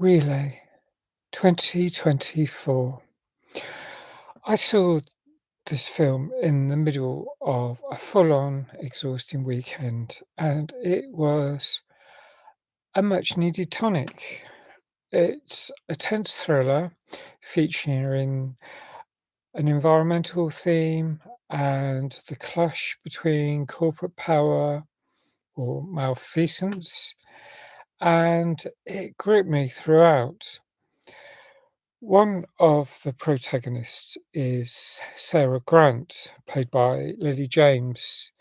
Relay 2024. I saw this film in the middle of a full-on exhausting weekend, and it was a much-needed tonic. It's a tense thriller featuring an environmental theme and the clash between corporate power or malfeasance, and it gripped me throughout. One of the protagonists is Sarah Grant, played by Lily James,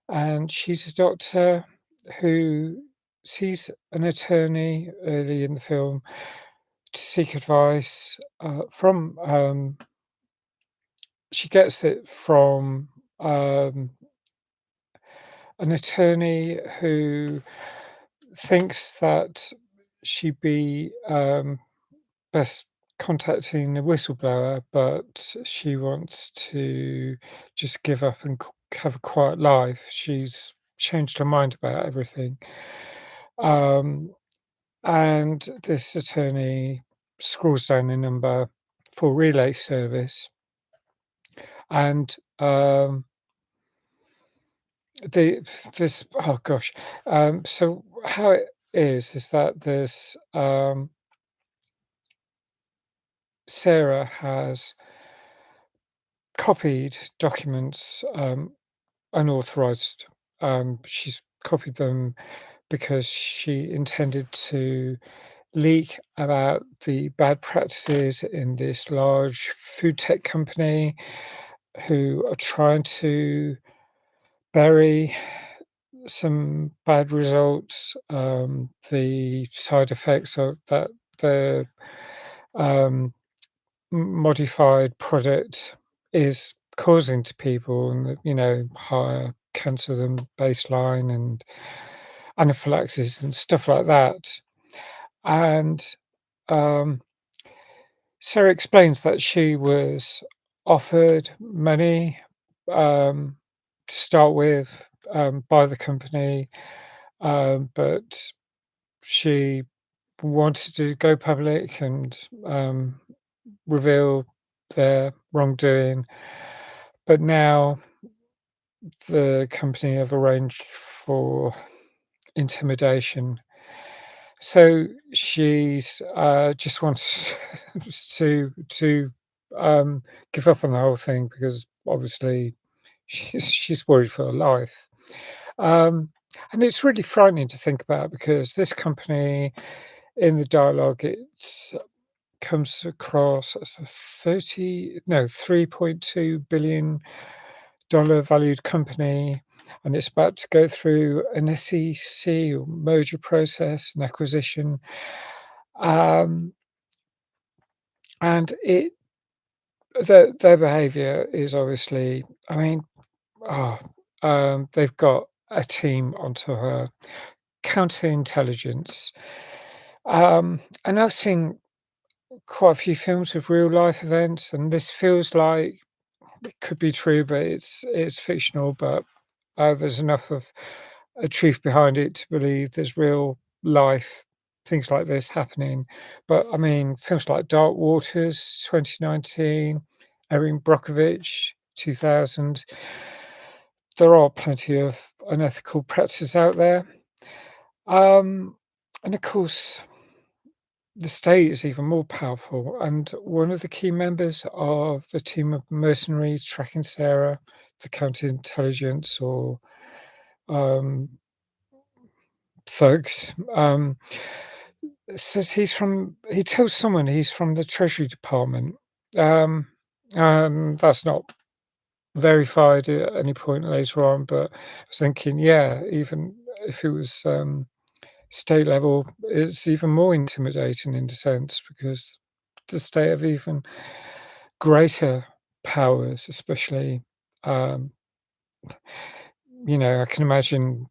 and she's a doctor who sees an attorney early in the film to seek advice from. She gets it from um, an attorney who thinks that she'd be best contacting a whistleblower, but she wants to just give up and have a quiet life. She's changed her mind about everything. Um, and this attorney scrolls down the number for relay service. And the this oh gosh, so how it is that there's Sarah has copied documents, unauthorized. She's copied them because she intended to leak about the bad practices in this large food tech company who are trying to bury some bad results, the side effects of that the um, modified product is causing to people, and higher cancer than baseline and anaphylaxis and stuff like that. And um, Sarah explains that she was offered money to start with by the company, but she wanted to go public and reveal their wrongdoing. But now the company have arranged for intimidation. So she's just wants to give up on the whole thing because obviously she's worried for her life. Um, and it's really frightening to think about because this company in the dialogue it's comes across as a 3.2 billion dollar valued company, and it's about to go through an SEC or merger process and acquisition. Um, and their behavior is obviously, I mean, oh, they've got a team onto her, counterintelligence. And I've seen quite a few films with real life events, and this feels like it could be true, but it's fictional. But there's enough of a truth behind it to believe there's real life things like this happening. But I mean, films like Dark Waters, 2019, Erin Brockovich, 2000. There are plenty of unethical practices out there. Um, and of course, the state is even more powerful. And one of the key members of the team of mercenaries tracking Sarah, the counterintelligence or um, thugs, says he tells someone he's from the Treasury Department. Um, that's not verified at any point later on, but I was thinking, yeah, even if it was state level, it's even more intimidating in a sense because the state have even greater powers, especially, um, I can imagine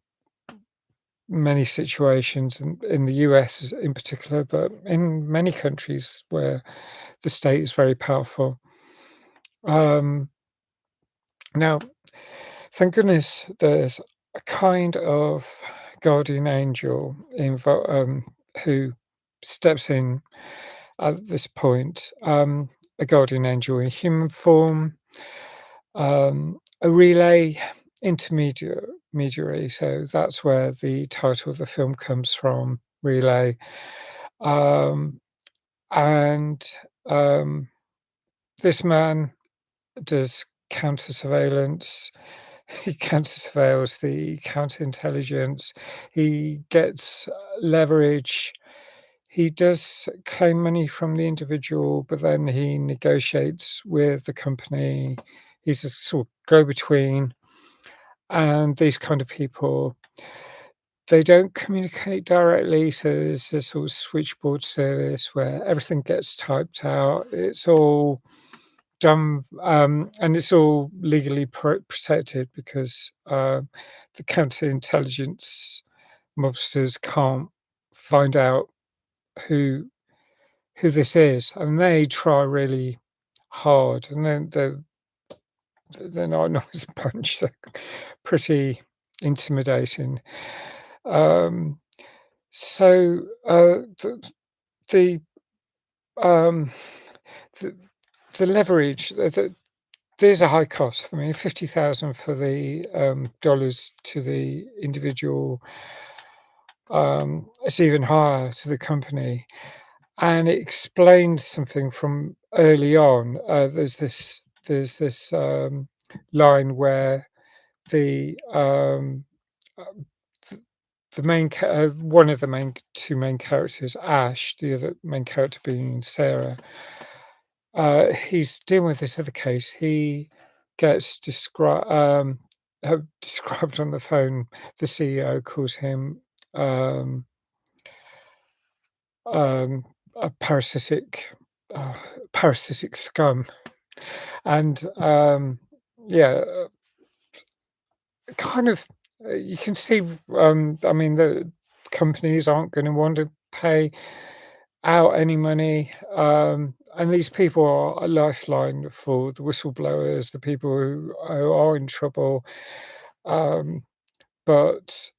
many situations in the US in particular, but in many countries where the state is very powerful. Um, Now, thank goodness there's a kind of guardian angel who steps in at this point, a guardian angel in human form, a relay intermediary, so that's where the title of the film comes from, Relay. Um, and this man does counter surveillance. He counter surveils the counterintelligence. He gets leverage. He does claim money from the individual, but then he negotiates with the company. He's a sort of go-between, and these kind of people, they don't communicate directly, so there's a sort of switchboard service where everything gets typed out. It's all done, and it's all legally protected because the counterintelligence mobsters can't find out who who this is, and they try really hard, and then they're not a nice bunch. They're pretty intimidating. Um, so the um, the, the leverage. There's a high cost for me. 50,000 for the dollars to the individual. It's even higher to the company. And it explains something from early on. There's this line where the uh, th- the one of the two main characters, Ash, the other main character being Sarah, he's dealing with this other case. He gets described on the phone. The CEO calls him um, um, a uh, parasitic scum, and yeah, kind of. You can see. I mean, the companies aren't going to want to pay out any money, and these people are a lifeline for the whistleblowers, the people who are in trouble. Um, but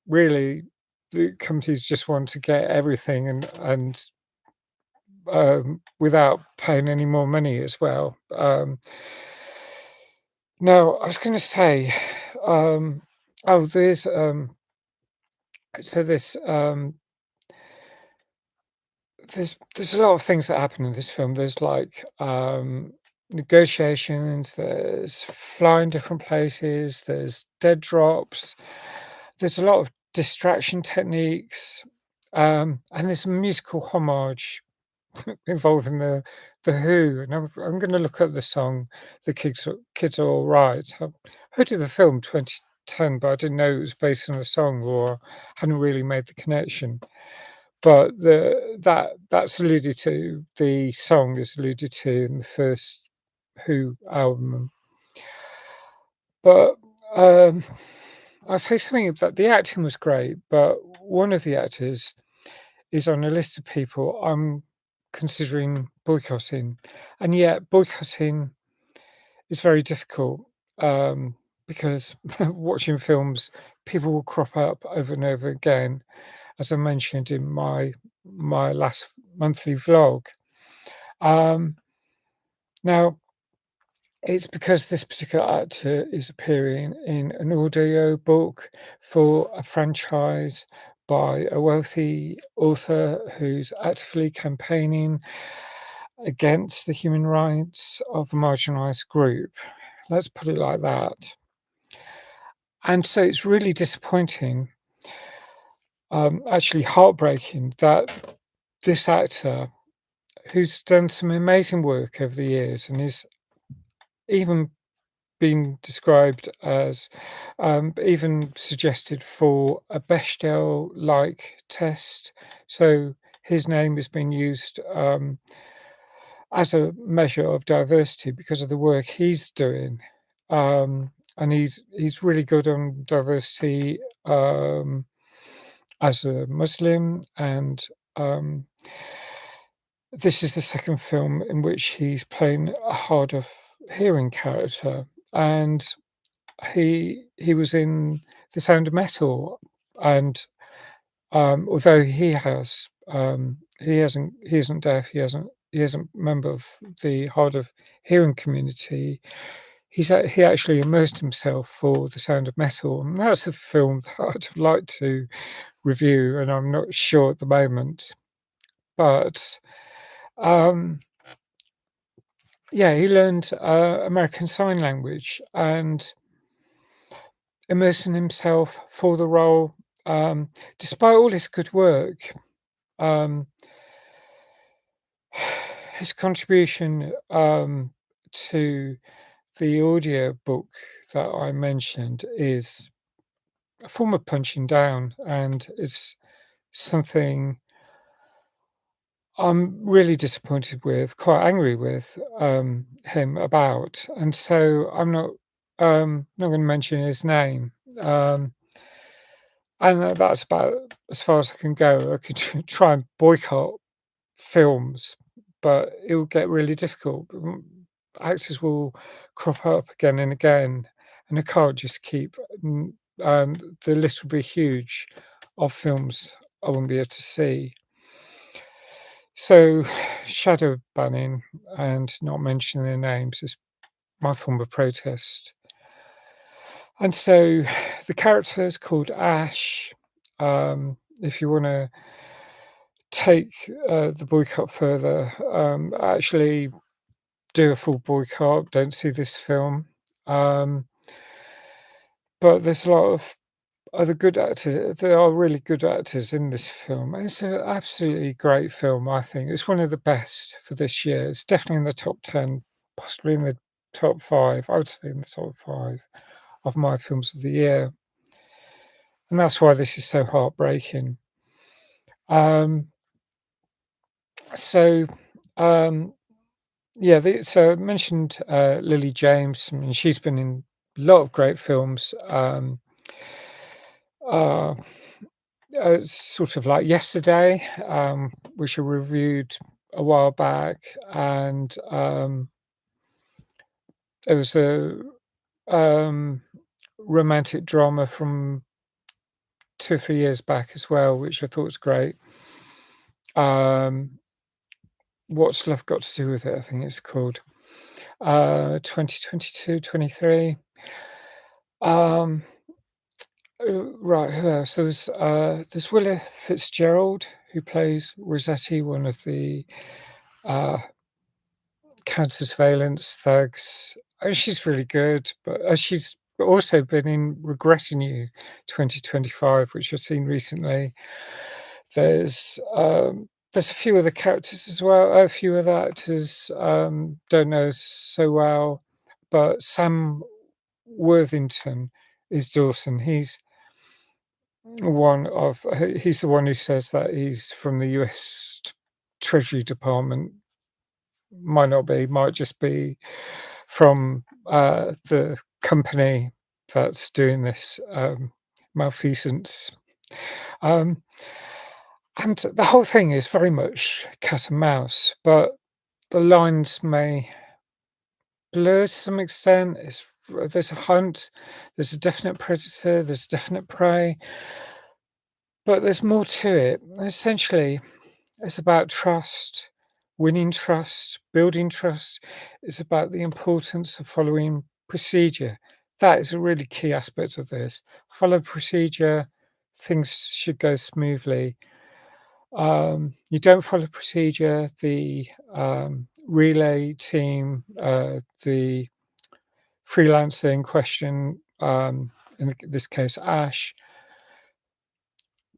really, the companies just want to get everything and without paying any more money as well. Now, I was going to say, um, oh, so there's a lot of things that happen in this film. There's like negotiations, there's flying different places, there's dead drops, there's a lot of distraction techniques, and there's a musical homage involving the Who. And I'm going to look at the song "The Kids Are All Right." I've heard of the film 2010, but I didn't know it was based on a song, or hadn't really made the connection. But that's alluded to, the song is alluded to in the first Who album. But, I'll say something that the acting was great, but one of the actors is on a list of people I'm considering boycotting, and yet boycotting is very difficult, because watching films, people will crop up over and over again, as I mentioned in my last monthly vlog. Um, Now, it's because this particular actor is appearing in an audio book for a franchise by a wealthy author who's actively campaigning against the human rights of a marginalized group. Let's put it like that. And so it's really disappointing, actually heartbreaking, that this actor, who's done some amazing work over the years and is even been described as, even suggested for a Bechdel-like test. So his name has been used as a measure of diversity because of the work he's doing. And he's really good on diversity as a Muslim, and um, this is the second film in which he's playing a hard of hearing character, and he was in The Sound of Metal, and although he has He isn't deaf, he isn't a member of the hard of hearing community. He actually immersed himself for The Sound of Metal, and that's a film that I'd have liked to review, and I'm not sure at the moment. But, um, yeah, he learned, American Sign Language and immersing himself for the role, despite all his good work, um, his contribution, to the audio book that I mentioned is a form of punching down, and it's something I'm really disappointed with, quite angry with, him about, and so I'm not gonna mention his name, um, and that's about as far as I can go. I could try and boycott films, but it will get really difficult. Actors will crop up again and again, and I can't just keep. The list would be huge of films I wouldn't be able to see. So, shadow banning and not mentioning their names is my form of protest. And so, the character is called Ash. If you want to take the boycott further, actually do a full boycott. Don't see this film. Um, but there's a lot of other good actors. There are really good actors in this film. It's an absolutely great film. I think it's one of the best for this year. It's definitely in the top 10, possibly in the top five. I would say in the top five of my films of the year, and that's why this is so heartbreaking. Um, so. Um, Yeah, so I mentioned, Lily James. I mean, she's been in a lot of great films, uh, sort of like Yesterday, which I reviewed a while back, and, there was a, um, romantic drama from 2 or 3 years back as well, which I thought was great. Um, What's Love Got to Do with It? I think it's called, 2022, 23. Um Right, who else? There's Willa Fitzgerald, who plays Rossetti, one of the, uh, counter-surveillance thugs. Oh, she's really good, but, she's also been in Regretting You 2025, which I've seen recently. There's a few other characters as well, a few other actors, don't know so well, but Sam Worthington is Dawson. He's the one who says that he's from the US Treasury Department. Might not be, might just be from, the company that's doing this, malfeasance. Um, and the whole thing is very much cat and mouse, but the lines may blur to some extent. There's a hunt, there's a definite predator, there's definite prey, but there's more to it. Essentially, it's about trust, winning trust, building trust. It's about the importance of following procedure. That is a really key aspect of this. Follow procedure, things should go smoothly. You don't follow procedure, the relay team, the freelancer in question, in this case, Ash,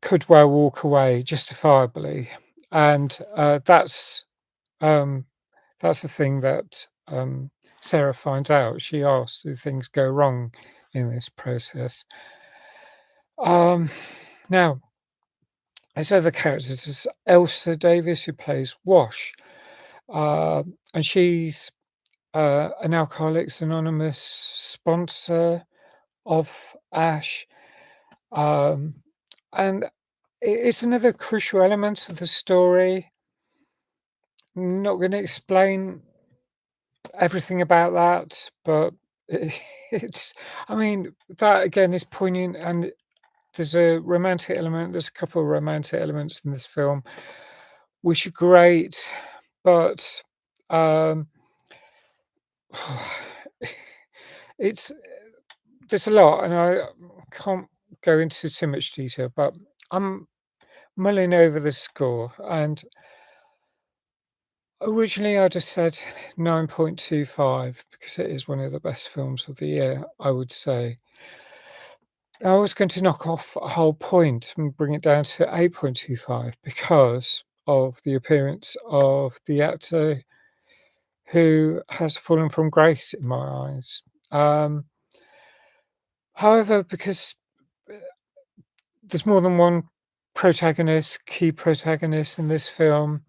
could well walk away justifiably. And um, that's the thing that Sarah finds out. She asks, do things go wrong in this process? Um, Now, there's other characters. There's Elsa Davis, who plays Wash, and she's an Alcoholics Anonymous sponsor of Ash. Um, and it's another crucial element of the story. Not going to explain everything about that, but it's, I mean, that again is poignant and there's a romantic element, there's a couple of romantic elements in this film which are great, but, um, it's there's a lot, and I can't go into too much detail, but I'm mulling over the score, and originally I'd have said 9.25 because it is one of the best films of the year, I would say. I was going to knock off a whole point and bring it down to 8.25 because of the appearance of the actor who has fallen from grace in my eyes. Um, However, because there's more than one key protagonist in this film,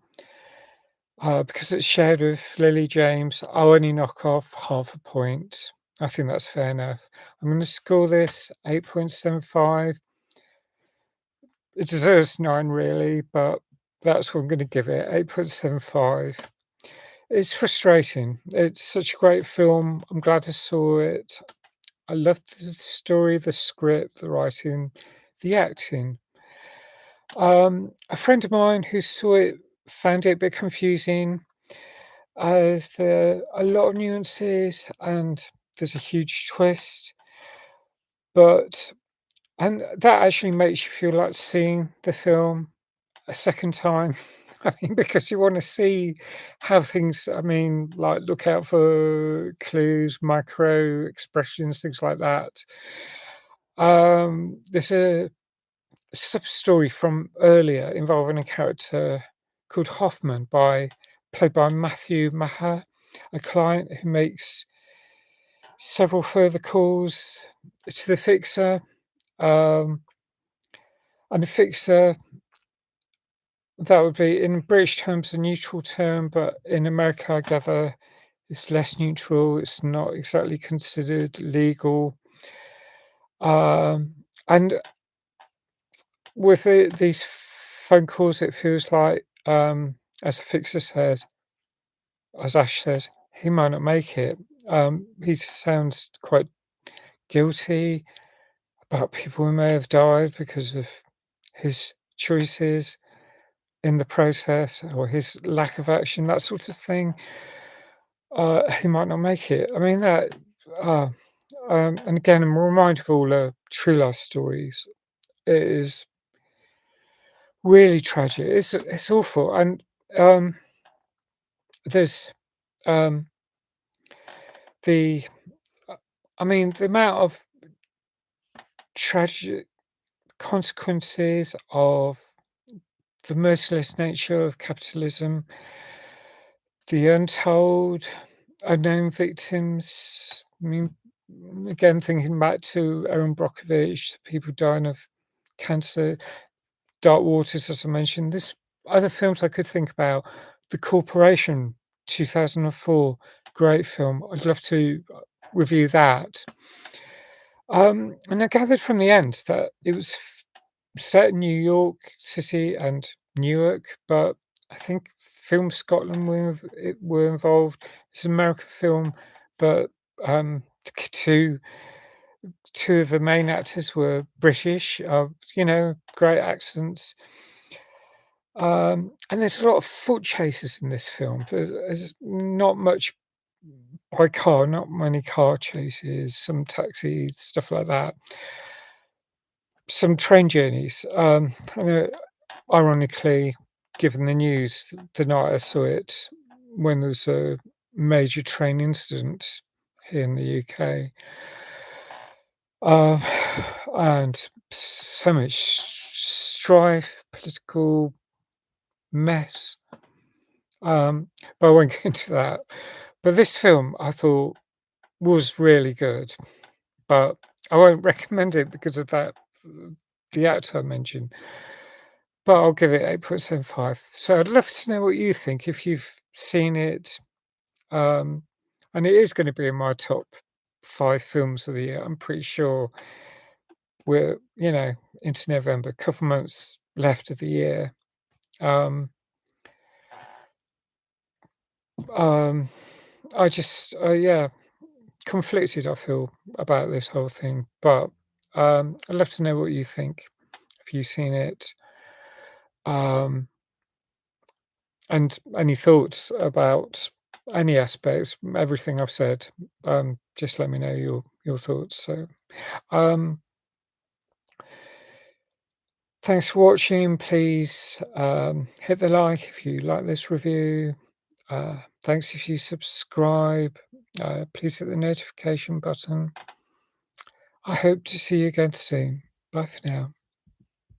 because it's shared with Lily James, I'll only knock off half a point. I think that's fair enough. I'm going to score this 8.75. It deserves 9 really, but that's what I'm gonna give it, 8.75. It's frustrating. It's such a great film. I'm glad I saw it. I loved the story, the script, the writing, the acting. A friend of mine who saw it found it a bit confusing as there are a lot of nuances and there's a huge twist, but and that actually makes you feel like seeing the film a second time. I mean, because you wanna see how things like, look out for clues, micro expressions, things like that. There's a sub-story from earlier involving a character called Hoffman played by Matthew Maher, a client who makes several further calls to the fixer, um, and the fixer that would be in British terms a neutral term, but in America, I gather it's less neutral. It's not exactly considered legal. And with these phone calls, it feels like, as the fixer says, as Ash says, he might not make it. He sounds quite guilty about people who may have died because of his choices in the process or his lack of action, that sort of thing. He might not make it. I mean, uh, and again, I'm reminded of all the true life stories. It is really tragic. It's awful, and um, there's um, the. I mean, the amount of tragic consequences of the merciless nature of capitalism, the untold, unknown victims. I mean, again, thinking back to Erin Brockovich, people dying of cancer, Dark Waters, as I mentioned. There's other films I could think about. The Corporation, 2004, great film. I'd love to review that. And I gathered from the end that it was set in New York City and Newark, but I think Film Scotland were involved. It's an American film, but two two of the main actors were British. Great accents. And there's a lot of foot chases in this film. There's not much by car, not many car chases, some taxi stuff like that. Some train journeys. Ironically, given the news the night I saw it, when there was a major train incident here in the UK, uh, and so much strife, political mess. But I won't get into that. But this film I thought was really good, but I won't recommend it because of that the actor I mentioned. But I'll give it 8.75. So I'd love to know what you think if you've seen it. Um, and it is going to be in my top 5 films of the year. I'm pretty sure we're, into November, a couple months left of the year. Um, um, yeah, conflicted I feel about this whole thing, but I'd love to know what you think. Have you seen it? Um, and any thoughts about any aspects, everything I've said, just let me know your thoughts. So, um, thanks for watching. Please, hit the like if you like this review. Thanks if you subscribe. Please hit the notification button. I hope to see you again soon. Bye for now.